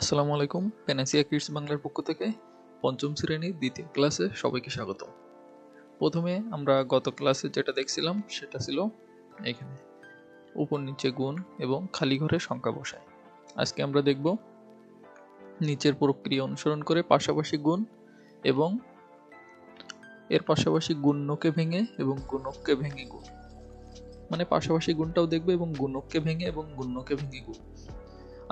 আসসালামু আলাইকুম। Panacea kids বাংলার পক্ষ থেকে পঞ্চম শ্রেণীর দ্বিতীয় ক্লাসে সবাইকে স্বাগত। প্রথমে আমরা গত ক্লাসে যেটা দেখছিলাম সেটা ছিল এখানে উপর নিচে গুণ এবং খালি ঘরে সংখ্যা বসায়। আজকে আমরা দেখব নিচের প্রক্রিয়া অনুসরণ করে পাশাপাশি গুণ এবং এর পাশাপাশি গুণ্যকে ভেঙে এবং গুণককে ভেঙে গুণ, মানে পাশাপাশি গুণটাও দেখবে এবং গুণককে ভেঙে এবং গুণ্যকে ভেঙে গুণ।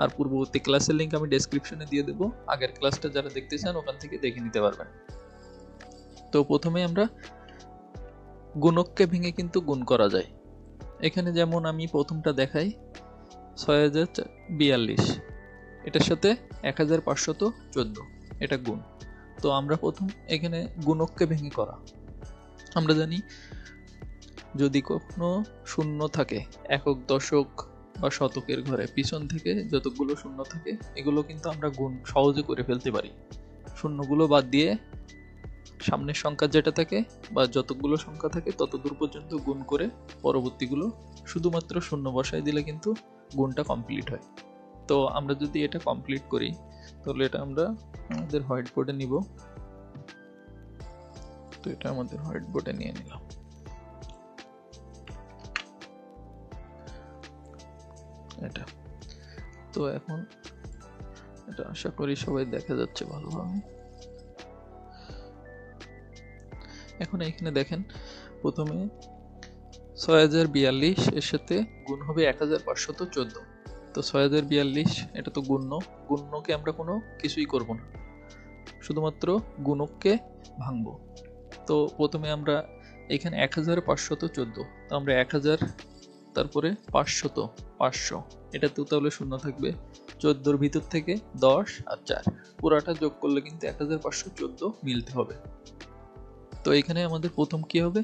আর পূর্ববর্তী ক্লাসের লিংক আমি ডেসক্রিপশনে দিয়ে দেবো, আগের ক্লাসটা যারা দেখতে চান ওখান থেকে দেখে নিতে পারবেন। তো প্রথমে আমরা গুণককে ভেঙে কিন্তু গুণ করা যায়। এখানে যেমন আমি প্রথমটা দেখাই, 6042 এটার সাথে 1514 এটা গুণ। তো আমরা প্রথম এখানে গুণককে ভেঙে করা। আমরা জানি যদি কখনো শূন্য থাকে, একক দশক বা শতকের ঘরে পিছন থেকে যতগুলো শূন্য থাকে এগুলো কিন্তু আমরা গুণ সহজে করে ফেলতে পারি। শূন্যগুলো বাদ দিয়ে সামনের সংখ্যা যেটা থাকে বা যতগুলো সংখ্যা থাকে তত দূর পর্যন্ত গুণ করে পরবর্তীগুলো শুধুমাত্র শূন্য বসায় দিলে কিন্তু গুণটা কমপ্লিট হয়। তো আমরা যদি এটা কমপ্লিট করি তাহলে এটা আমরা আমাদের হোয়াইট বোর্ডে নিব। তো এটা আমাদের হোয়াইট বোর্ডে নিয়ে নিলাম। এটা তো এখন এটা আশা করি সবাই দেখা যাচ্ছে ভালোভাবে। এখন এখানে দেখেন প্রথমে 6042 এর সাথে গুণ হবে 1514। তো 6042 এটা তো গুণ্যকে আমরা কোনো কিছুই করব না, শুধুমাত্র গুণককে ভাঙবো। তো প্রথমে আমরা এখানে 1514, তো আমরা 1000 তারপরে 500 এটাতেও তাহলে শূন্য থাকবে। 14 ভিতর থেকে 10 আর 4 পুরাটা যোগ করলে কিন্তু 1514 মিলতে হবে। তো এখানে আমাদের প্রথম কি হবে,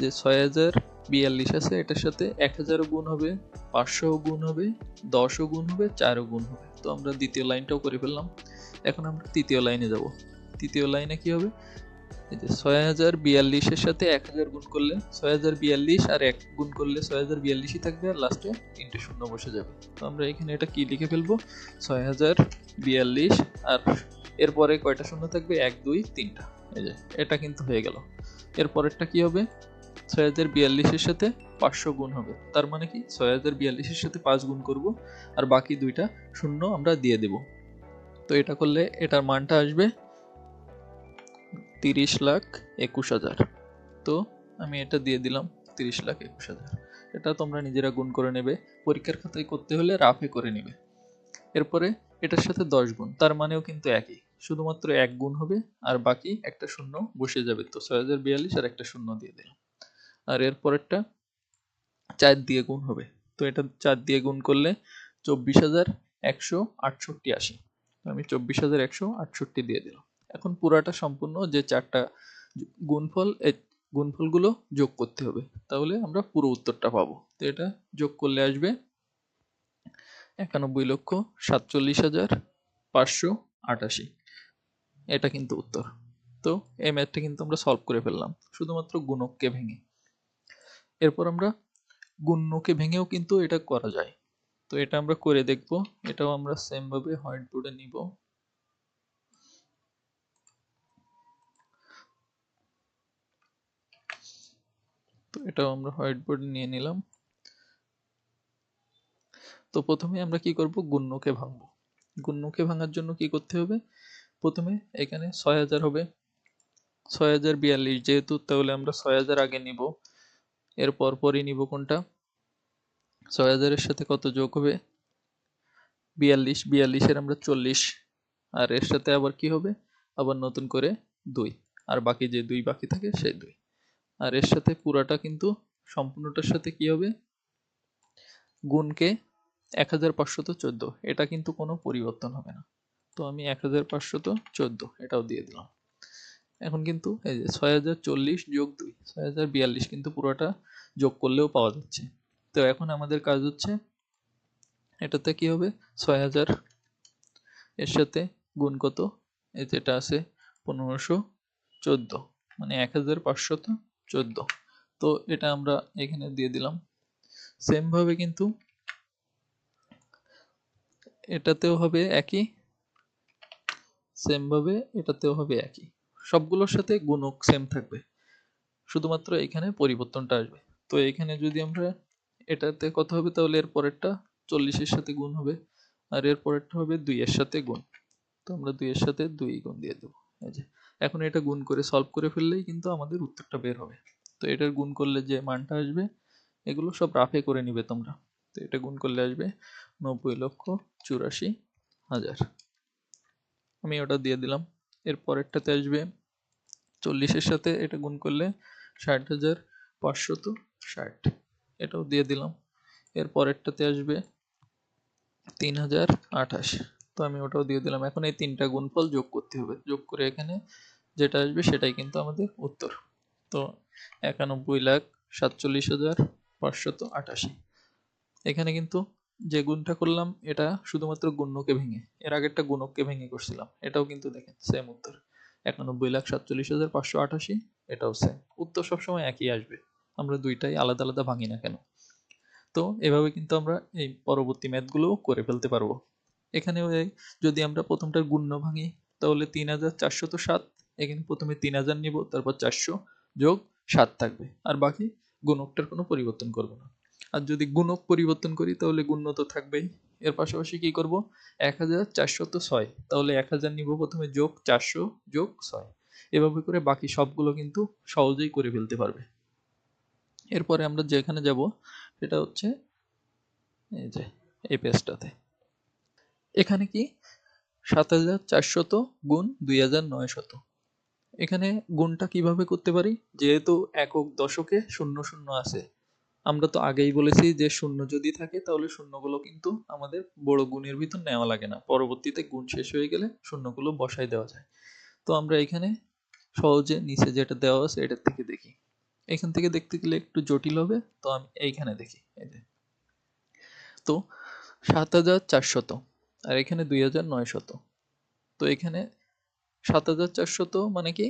যে 6042 আছে এটার সাথে 1000 গুণ হবে, 500 গুণ হবে, 10 গুণ হবে, 4 গুণ হবে। তো আমরা দ্বিতীয় লাইনটাও করে ফেললাম। এখন আমরা তৃতীয় লাইনে যাব। তৃতীয় লাইনে কি হবে, এই যে 6042 এর সাথে 1000 গুণ করলে 6042 আর 1 গুণ করলে 6042ই থাকবে আর লাস্টে 3টে শূন্য বসে যাবে। তো আমরা এখানে এটা কি লিখে ফেলবো, 6042 আর এরপরে কয়টা শূন্য থাকবে, 1 2 3টা। এই যে এটা কিন্তু হয়ে গেল। এরপরেরটা কি হবে, 6042 এর সাথে 500 গুণ হবে। তার মানে কি 6042 এর সাথে 5 গুণ করব আর বাকি দুইটা শূন্য আমরা দিয়ে দেব। তো এটা করলে এটার মানটা আসবে 30,21,000। তো আমি এটা দিয়ে দিলাম 30,21,000। এটা তোমরা নিজেরা গুণ করে নেবে, পরীক্ষার খাতায় করতে হলে রাফে করে নেবে। এরপরে এটার সাথে 10 গুণ, তার মানেও কিন্তু একই, শুধুমাত্র 1 গুণ হবে আর বাকি একটা শূন্য বসে যাবে। তো 6042 আর একটা শূন্য দিয়ে দিলাম। আর এরপরেরটা 4 দিয়ে গুণ হবে। তো এটা 4 দিয়ে গুণ করলে 24,168 আসে। আমি 24,168 দিয়ে দিলাম। এখন পুরাটা সম্পূর্ণ যে চারটা গুণফল, এই গুণফলগুলো যোগ করতে হবে, তাহলে আমরা পুরো উত্তরটা পাবো। তো এটা যোগ করলে আসবে 91,47,588। এটা কিন্তু উত্তর। তো এই ম্যাথটা কিন্তু আমরা সলভ করে ফেললাম শুধুমাত্র গুণককে ভেঙে। এরপর আমরা গুণ্যকে ভেঙেও কিন্তু এটা করা যায়। তো এটা আমরা করে দেখব। এটাও আমরা সেম ভাবে হোয়াইট বোর্ডে নিব। তো এটাও আমরা হোয়াইট বোর্ডে নিয়ে নিলাম। তো প্রথমে আমরা কি করব, গুণ্যকে ভাঙবো। গুণ্যকে ভাঙার জন্য কি করতে হবে, প্রথমে এখানে 6000 হবে, 6042 যেহেতু তাহলে আমরা 6000 আগে নিব। এর পরপরই নিব কোনটা, 6000 এর সাথে কত যোগ হবে, 42, 42 এর আমরা 40, আর এর সাথে আবার কি হবে, আবার নতুন করে 2, আর বাকি যে 2 বাকি থাকে সেই 2। আর এর সাথে পুরাটা কিন্তু সম্পূর্ণটার সাথে কি হবে, গুণকে 1514, এটা কিন্তু কোনো পরিবর্তন হবে না। তো আমি 1514 এটাও দিয়ে দিলাম। এখন কিন্তু এই যে 6040 যোগ 2 6042 কিন্তু পুরোটা যোগ করলেও পাওয়া যাচ্ছে। তো এখন আমাদের কাজ হচ্ছে এটাতে কি হবে, 6000 এর সাথে গুণ কত, এই যেটা আছে 1514, মানে 1514। তো এটা আমরা এখানে দিয়ে দিলাম। সেম ভাবে কিন্তু এটাতেও হবে একই, সেম ভাবে এটাতেও হবে একই, সবগুলোর সাথে গুণক সেম থাকবে, শুধুমাত্র এখানে পরিবর্তনটা আসবে। তো এখানে যদি আমরা এটাতে কত হবে, তাহলে এর পরেরটা 40-এর সাথে গুণ হবে, আর এর পরেরটা হবে 2-এর সাথে গুণ। তো আমরা 2-এর সাথে 2 গুণ দিয়ে দেবো। এই যে এখন এটা গুণ করে সলভ করে ফেললেই কিন্তু আমাদের উত্তরটা বের হবে। তো এটার গুণ করলে যে মানটা আসবে, এগুলো সব রাফে করে নিবে তোমরা। তো এটা গুণ করলে আসবে 90,84,000। আমি ওটা দিয়ে দিলাম। এর পরেরটাতে আসবে 40-এর সাথে এটা গুণ করলে 60,560, এটাও দিয়ে দিলাম। এর পরেরটাতে আসবে 3,028, তো আমি ওটাও দিয়ে দিলাম। এখন এই তিনটা গুণফল যোগ করতে হবে, যোগ করে এখানে যেটা আসবে সেটাই কিন্তু আমাদের উত্তর। তো 91,47,588। এখানে কিন্তু যে গুণটা করলাম এটা শুধুমাত্র গুণ্যকে ভেঙে, এর আগেরটা গুণককে ভেঙে করছিলাম, এটাও কিন্তু দেখেন সেম উত্তর 91,47,588, এটাও সেম উত্তর, সবসময় একই আসবে, আমরা দুইটাই আলাদা আলাদা ভাঙি না কেন। তো এভাবে কিন্তু আমরা এই পরবর্তী ম্যাথগুলো করে ফেলতে পারবো। এখানেও যদি আমরা প্রথমটার গুণ্য ভাঙি, তাহলে 3,407, এখানে প্রথমে 3,000 নিব, তারপর 400 যোগ 7 থাকবে, আর বাকি গুণকটার কোনো পরিবর্তন করব না। আর যদি গুণক পরিবর্তন করি তাহলে গুণ্য তো থাকবেই, এর পাশাপাশি কি করব, 1,406, তাহলে 1,000 নিব প্রথমে, যোগ 400 যোগ 6, এভাবে করে বাকি সবগুলো কিন্তু সহজেই করে ফেলতে পারবে। এরপরে আমরা যেখানে যাব সেটা হচ্ছে এই যে এই পেজটাতে। এখানে কি 7,400 গুণ 2,900, এখানে গুণটা কিভাবে করতে পারি, যেহেতু একক দশকে শূন্য শূন্য আছে, আমরা তো আগেই বলেছি যে শূন্য যদি থাকে তাহলে শূন্যগুলো কিন্তু আমাদের বড় গুণের ভিতর নেওয়া লাগে না, পরবর্তীতে গুণ শেষ হয়ে গেলে শূন্যগুলো বসাই দেওয়া যায়। তো আমরা এখানে সহজে নিচে যেটা দেওয়া আছে এটার থেকে দেখি, এখান থেকে দেখতে গেলে একটু জটিল হবে, তো আমি এইখানে দেখি। এই যে তো 7,400 আর এখানে 2,900, তো এখানে 7,400 মানে কি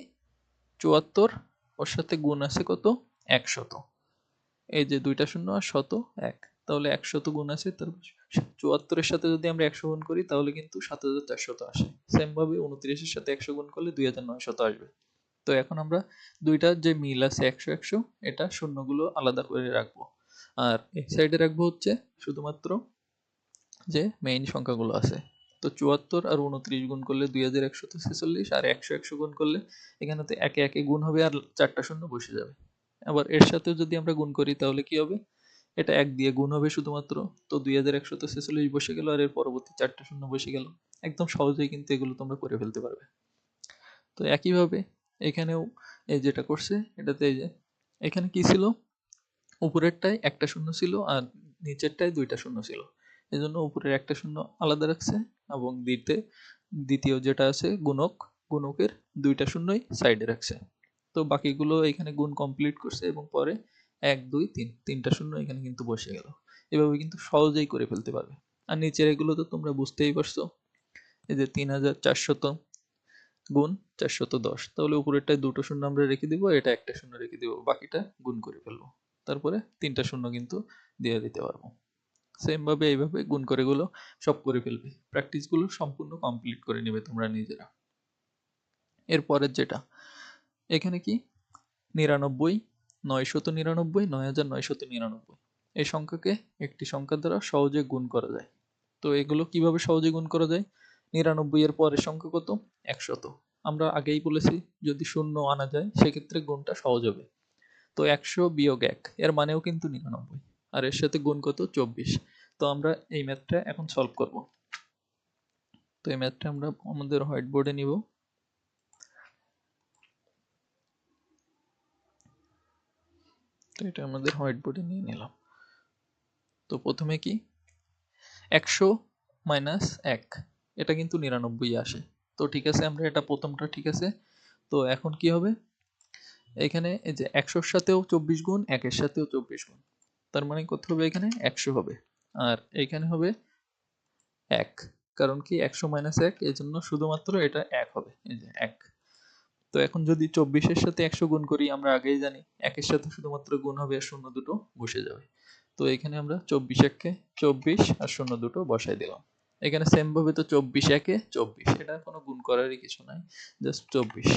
74, ওর সাথে গুণ আছে কত 100, এই যে দুইটা শূন্য আর শত এক, তাহলে 100 গুণ আছে, তার 74-এর সাথে যদি আমরা 100 গুণ করি তাহলে কিন্তু 7,400 আসে। সেম ভাবে 29-এর সাথে 100 গুণ করলে 2,900 আসবে। তো এখন আমরা দুইটার যে মিল আছে 100-100, এটা শূন্যগুলো আলাদা করে রাখবো, আর এই সাইডে রাখবো হচ্ছে শুধুমাত্র যে মেইন সংখ্যাগুলো আছে। তো 74 আর 29 গুণ করলে 2,146, আর 100-100 গুণ করলে এখানে তো একে একে গুণ হবে আর চারটা শূন্য বসে যাবে। আবার এর সাথেও যদি আমরা গুণ করি তাহলে কি হবে, এটা 1 দিয়ে গুণ হবে শুধুমাত্র, তো 2,146 বসে গেল, আর এর পরবর্তী চারটা শূন্য বসে গেল। একদম সহজেই কিন্তু এগুলো তোমরা করে ফেলতে পারবে। তো একইভাবে এখানেও এই যেটা করছে এটাতে, এই যে এখানে কি ছিল, উপরেরটায় একটা শূন্য ছিল আর নিচেরটায় দুইটা শূন্য ছিল, এজন্য উপরের একটা শূন্য আলাদা রাখছে, এবং দ্বিতীয় যেটা আছে গুণক, গুণকের দুইটা শূন্যই সাইডে রাখছে। তো বাকিগুলো এখানে গুণ কমপ্লিট করছে, এবং পরে 1 2 3 তিনটা শূন্য এখানে কিন্তু বসে গেল। এভাবে কিন্তু সহজেই করে ফেলতে পারবে। আর নিচের এগুলো তো তোমরা বুঝতেই পারছো, এই যে 3,400 গুণ 410, তাহলে উপরেরটায় দুটো শূন্য আমরা রেখে দিব, এটা একটা শূন্য রেখে দিব, বাকিটা গুণ করে ফেলবো, তারপরে তিনটা শূন্য কিন্তু দিয়ে দিতে পারবো। সেম ভাবে এইভাবে গুণ করে গুলো সব করে ফেলবে, প্র্যাকটিস গুলো সম্পূর্ণ কমপ্লিট করে নেবে তোমরা নিজেরা। এরপরের যেটা এখানে কি 99, 999, 9,999, এই সংখ্যাকে একটি সংখ্যা দ্বারা সহজে গুণ করা যায়। তো এগুলো কিভাবে সহজে গুণ করা যায়, 99 এর পরের সংখ্যা কত 100, আমরা আগেই বলেছি যদি শূন্য আনা যায় সেক্ষেত্রে গুণটা সহজ হবে। তো 100 বিয়োগ 1 এর মানেও কিন্তু 99, আর এর সাথে গুণ কত 24। তো আমরা এই ম্যাথটা এখন সলভ করব। তো এই ম্যাথটা আমরা আমাদের হোয়াইট বোর্ডে নিব। তো এটা আমাদের হোয়াইট বোর্ডে নিয়ে নিলাম। তো প্রথমে কি 100 মাইনাস 1, এটা কিন্তু 99 আসে। তো ঠিক আছে, আমরা এটা প্রথমটা ঠিক আছে। তো এখন কি হবে, এখানে এই যে 100-র সাথেও 24 গুণ, 1-এর সাথেও 24 গুণ, তার মানে কত হবে, এখানে 100 হবে, আর এখানে হবে 1, কারণ কি 100 মাইনাস 1, এই জন্য শুধুমাত্র এটা 1 হবে, এই যে 1। তো এখন যদি 24-এর সাথে 100 গুণ করি, আমরা আগেই জানি 1-এর সাথে শুধুমাত্র গুণ হবে আর শূন্য দুটো বসে যাবে। তো এখানে আমরা 24 1-কে 24 আর শূন্য দুটো বসাই দিলাম। এখানে সেম ভাবে তো 24 একে 24, এটা কোনো গুণ করারই কিছু নাই, জাস্ট 24।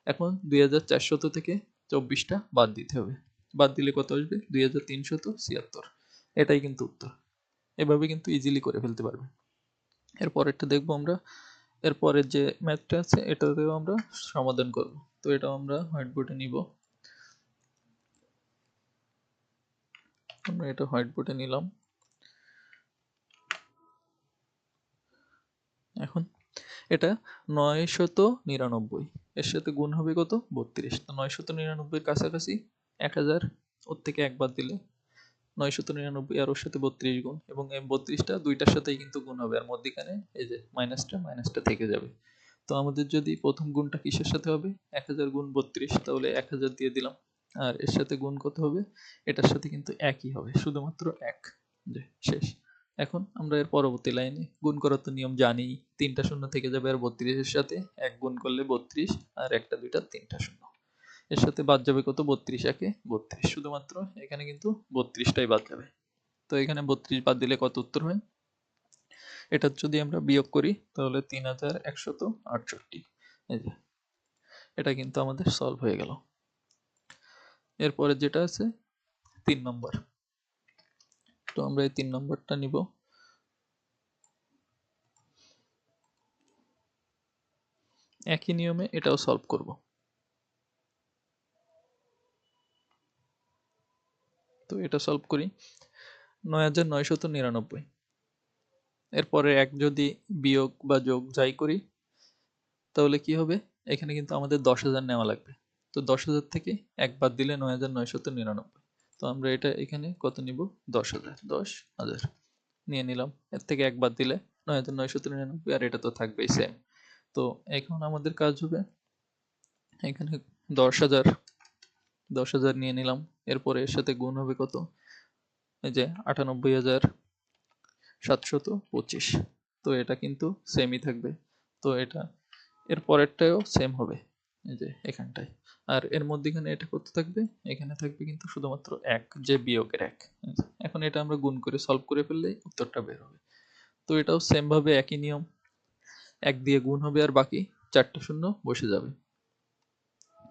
এখন 2400 থেকে 24টা বাদ দিতে হবে, বাদ দিলে কত আসবে? 2376। এটাই কিন্তু উত্তর। এভাবে কিন্তু ইজিলি করে ফেলতে পারবে। এরপরেরটা দেখবো আমরা। এরপরের যে ম্যাথটা আছে এটাতেও আমরা সমাধান করব। তো এটাও আমরা হোয়াইট বোর্ডে নিব। আমরা এটা হোয়াইট বোর্ডে নিলাম। এখন এটা 999, এর সাথে গুণ হবে কত? 32। তো 999 কাছাকাছি 1000, ওর থেকে এক বাদ দিলে 999 আর ওর সাথে 32 গুণ, এবং এই 32টা দুইটার সাথেই কিন্তু গুণ হবে, আর মধ্যখানে এই যে মাইনাসটা থেকে যাবে। তো আমাদের যদি প্রথম গুণটা কিসের সাথে হবে? 1000 গুণ 32, তাহলে 1000 দিয়ে দিলাম। আর এর সাথে গুণ কত হবে? এটার সাথে কিন্তু একই হবে, শুধুমাত্র এক। যে শেষ। এখন আমরা এর পরবর্তী লাইনে গুণ করার তো নিয়ম জানি, তিনটা শূন্য থেকে যাবে, আর 32-এর সাথে এক গুণ করলে 32, আর একটা দুইটা তিনটা শূন্য। এর সাথে বাদ যাবে কত? 32 একে 32, শুধুমাত্র এখানে কিন্তু 32টাই বাদ যাবে। তো এখানে 32 বাদ দিলে কত উত্তর হয়? এটা যদি আমরা বিয়োগ করি তাহলে 3168। এই যে এটা কিন্তু আমাদের সলভ হয়ে গেল। এরপরে যেটা আছে 3 নম্বর, তো আমরা এই 3 নম্বরটা নিব। একই নিয়মে এটাও সলভ করব। তো এটা সলভ করি। 9999, এরপরে এক যদি বিয়োগ বা যোগ যাই করি তাহলে কি হবে? এখানে কিন্তু আমাদের 10,000 নেওয়া লাগবে। তো 10,000 থেকে এক বাদ দিলে 9999। তো আমরা এটা এখানে কত নিব? 10,000, 10,000 নিয়ে নিলাম। এর থেকে এক বাদ দিলে 9999, আর এটা তো থাকবেই সেম। তো এখন আমাদের কাজ হবে এখানে 10,000, 10,000 নিয়ে নিলাম। এরপরে এর সাথে গুণ হবে কত? এই যে 98,725। তো এটা কিন্তু সেমই থাকবে। তো এটা এর পরেরটাও সেম হবে, এই যে এখানটায়। আর এর মধ্যেখানে এটা কত থাকবে? এখানে থাকবে কিন্তু শুধুমাত্র এক, যে বিয়োগের এক। এখন এটা আমরা গুণ করে সলভ করে ফেললেই উত্তরটা বের হবে। তো এটাও সেম ভাবে একই নিয়ম, এক দিয়ে গুণ হবে আর বাকি চারটা শূন্য বসে যাবে।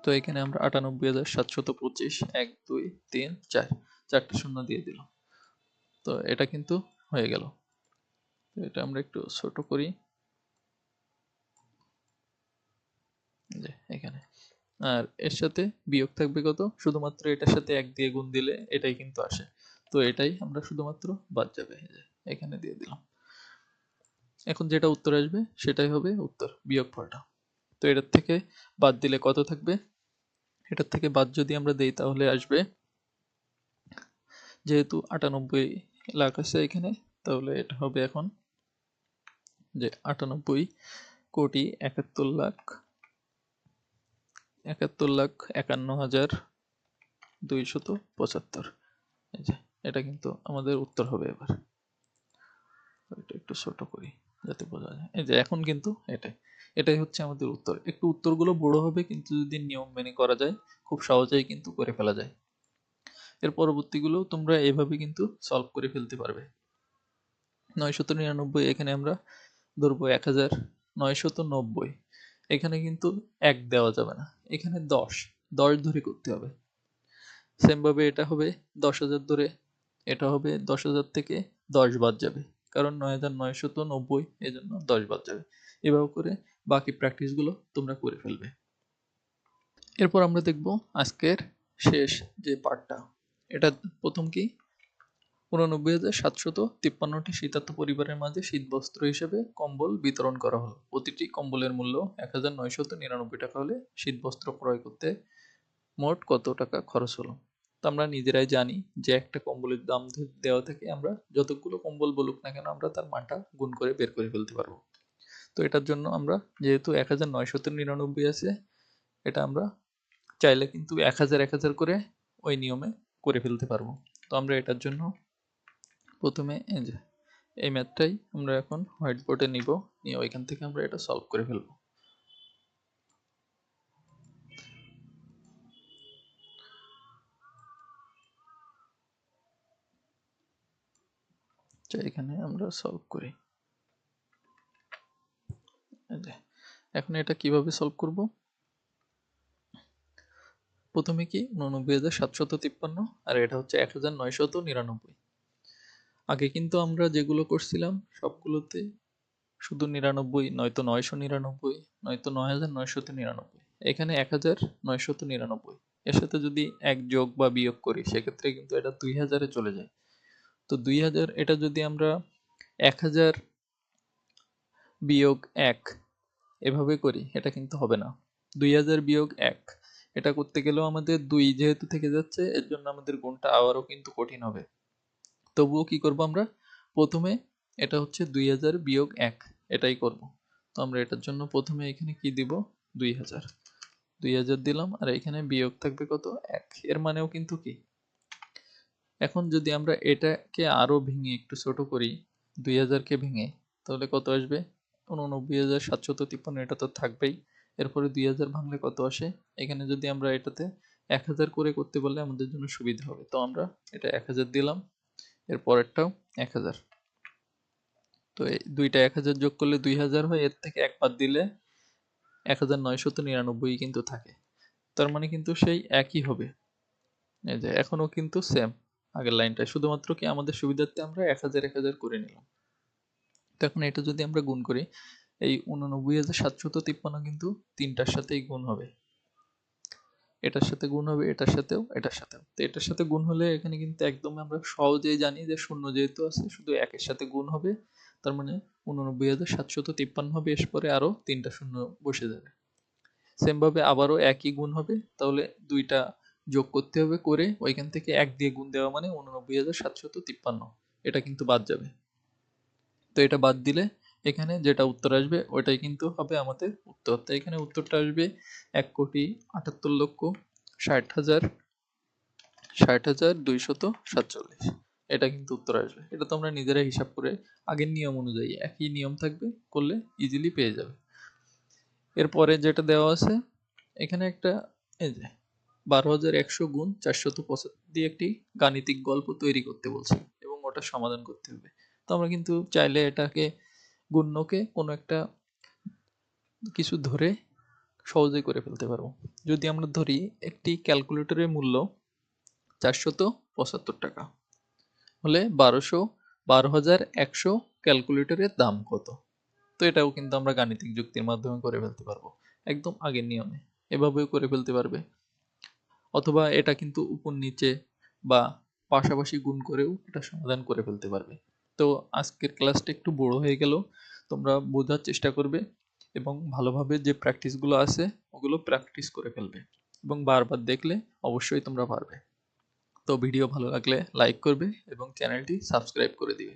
তো এখানে আমরা 98,725, 1 2 3 4, চারটা শূন্য দিয়ে দিলাম। তো এটা কিন্তু হয়ে গেল। তো এটা আমরা একটু ছোট করি, যে এখানে। আর এর সাথে বিয়োগ থাকবে কত? শুধুমাত্র এটার সাথে এক দিয়ে গুণ দিলে এটাই কিন্তু আসে। তো এটাই আমরা শুধুমাত্র বাদ যাবে, এখানে দিয়ে দিলাম। এখন যেটা উত্তর আসবে সেটাই হবে উত্তর, বিয়োগফলটা। তো এটার থেকে বাদ দিলে কত থাকবে? এটার থেকে বাদ যদি আমরা দেই তাহলে আসবে, যেহেতু 98 লাখ আছে এখানে, তাহলে এটা হবে এখন যে 98,71,51,275। এই যে এটা কিন্তু আমাদের উত্তর হবে এবার। এটা একটু ছোট করি যাতে বোঝা যায়। এই যে এখন কিন্তু এটাই হচ্ছে আমাদের উত্তর। একটু উত্তরগুলো বড় হবে, কিন্তু যদি নিয়ম মেনে করা যায় খুব সহজেই কিন্তু করে ফেলা যায়। এর পরবর্তীগুলো তোমরা এভাবে কিন্তু সলভ করে ফেলতে পারবে। 999, এখানে আমরা ধরবো 1990। এখানে কিন্তু এক দেওয়া যাবে না, এখানে 10 10 ধরে করতে হবে। সেম ভাবে এটা হবে 10,000 ধরে, এটা হবে 10,000 থেকে 10 বাদ যাবে, কারণ 9,990 এই জন্য 10 বাদ যাবে। এভাবে করে বাকি প্র্যাকটিসগুলো তোমরা করে ফেলবে। এরপর আমরা দেখব আজকের শেষ যে পার্টটা। এটা প্রথম কি? 89,753টি শীতার্ত পরিবারের মাঝে শীতবস্ত্র হিসেবে কম্বল বিতরণ করা হলো। প্রতিটি কম্বলের মূল্য 1,999 টাকা হলে শীতবস্ত্র ক্রয় করতে মোট কত টাকা খরচ হলো? তো আমরা নিজেরাই জানি যে একটা কম্বলের দাম দেওয়া থাকে, আমরা যতগুলো কম্বল বলুক না কেন আমরা তার মানটা গুণ করে বের করে ফেলতে পারবো। তো এটার জন্য আমরা যেহেতু 1,999 আছে, এটা আমরা চাইলে কিন্তু 1,000 করে ওই নিয়মে করে ফেলতে পারবো। তো আমরা এটার জন্য প্রথমে এই যে এই ম্যাথটাই আমরা এখন হোয়াইট বোর্ডে নিব, নিয়ে ওইখান থেকে আমরা এটা সলভ করে ফেলবো। এখানে আমরা সলভ করি। এখন এটা কিভাবে সলভ করব? প্রথমে কি 89,753 আর এটা হচ্ছে 1,999। আগে কিন্তু আমরা যেগুলো করছিলাম সবগুলোতে শুধু 99, নয়তো 999, নয়তো 9,999। এখানে 1,999। এর সাথে যদি এক যোগ বা বিয়োগ করি সেক্ষেত্রে কিন্তু এটা 2,000-এ চলে যায়। তো 2,000 এটা যদি আমরা 1,000 বিয়োগ 1 এভাবে করি এটা কিন্তু হবে না। 2,000 বিয়োগ 1 এটা করতে গেলেও আমাদের 2 যেহেতু থেকে যাচ্ছে এর জন্য আমাদের গুণটা আবারও কিন্তু কঠিন হবে। তবুও কি করব আমরা? প্রথমে এটা হচ্ছে 2,000 বিয়োগ 1 এটাই করব। তো আমরা এটার জন্য প্রথমে এখানে কি দিব? 2,000। 2,000 দিলাম আর এখানে বিয়োগ থাকবে কত? 1। এর মানেও কিন্তু কি? এখন যদি আমরা এটাকে আরো ভেঙে একটু ছোট করি, 2,000 কে ভেঙে, তাহলে কত আসবে? 89,753 এটা তো থাকবেই। এরপরে 2,000 ভাঙলে কত আসে? এখানে যদি আমরা এটাতে 1,000 করে করতে পারলে আমাদের জন্য সুবিধা হবে। তো আমরা এটা 1,000 দিলাম, এর পরেরটাও 1,000। তো এই দুইটা 1,000 যোগ করলে 2,000 হয়, এর থেকে এক বাদ দিলে 1,999 কিন্তু থাকে। তার মানে কিন্তু সেই একই হবে। এই যে এখনো কিন্তু সেম আগের লাইনটা, শুধুমাত্র কি আমাদের সুবিধার্থে আমরা 1,000 1,000 করে নিলাম। তো এখন এটা যদি আমরা গুণ করি, এই 89,753 কিন্তু তিনটার সাথেই গুণ হবে। এটার সাথে গুণ হবে, এটার সাথেও, এটার সাথেও। তো এটার সাথে গুণ হলে এখানে কিন্তু একদম আমরা সহজেই জানি যে শূন্য যেহেতু আছে শুধু একের সাথে গুণ হবে। তার মানে 89,753 হবে, এর পরে আরো তিনটা শূন্য বসে যাবে। সেম ভাবে আবারও একই গুণ হবে, তাহলে দুইটা যোগ করতে হবে, করে ওইখান থেকে এক দিয়ে গুণ দেওয়া মানে 89,753 এটা কিন্তু বাদ যাবে। তো এটা বাদ দিলে এখানে যেটা উত্তর আসবে ওইটাই কিন্তু হবে আমাদের উত্তর। তো এখানে উত্তরটা আসবে 1,78,60,60,247। এটা কিন্তু উত্তর আসবে। এটা তোমরা নিজেরাই হিসাব করে আগের নিয়ম অনুযায়ী একই নিয়ম থাকবে করলে ইজিলি পেয়ে যাবে। এরপরে যেটা দেওয়া আছে এখানে একটা, এই যে 12,100 গুণ 475 দিয়ে একটি গাণিতিক গল্প তৈরি করতে বলছে এবং ওটা সমাধান করতে হবে। তো আমরা কিন্তু চাইলে এটাকে গুণ্যকে কোনো একটা কিছু ধরে সহজেই করে ফেলতে পারবো। যদি আমরা ধরি একটি ক্যালকুলেটরের মূল্য 475 টাকা হলে 12,100 ক্যালকুলেটরের দাম কত? তো এটাও কিন্তু আমরা গাণিতিক যুক্তির মাধ্যমে করে ফেলতে পারবো একদম আগের নিয়মে। এভাবেও করে ফেলতে পারবে, অথবা এটা কিন্তু উপর নিচে বা পাশাপাশি গুণ করেও এটা সমাধান করে ফেলতে পারবে। তো আজকের ক্লাসটা একটু বড় হয়ে গেল, তোমরা বোঝার চেষ্টা করবে এবং ভালোভাবে যে প্র্যাকটিসগুলো আছে ওগুলো প্র্যাকটিস করে ফেলবে এবং বারবার দেখলে অবশ্যই তোমরা পারবে। তো ভিডিও ভালো লাগলে লাইক করবে এবং চ্যানেলটি সাবস্ক্রাইব করে দিবে।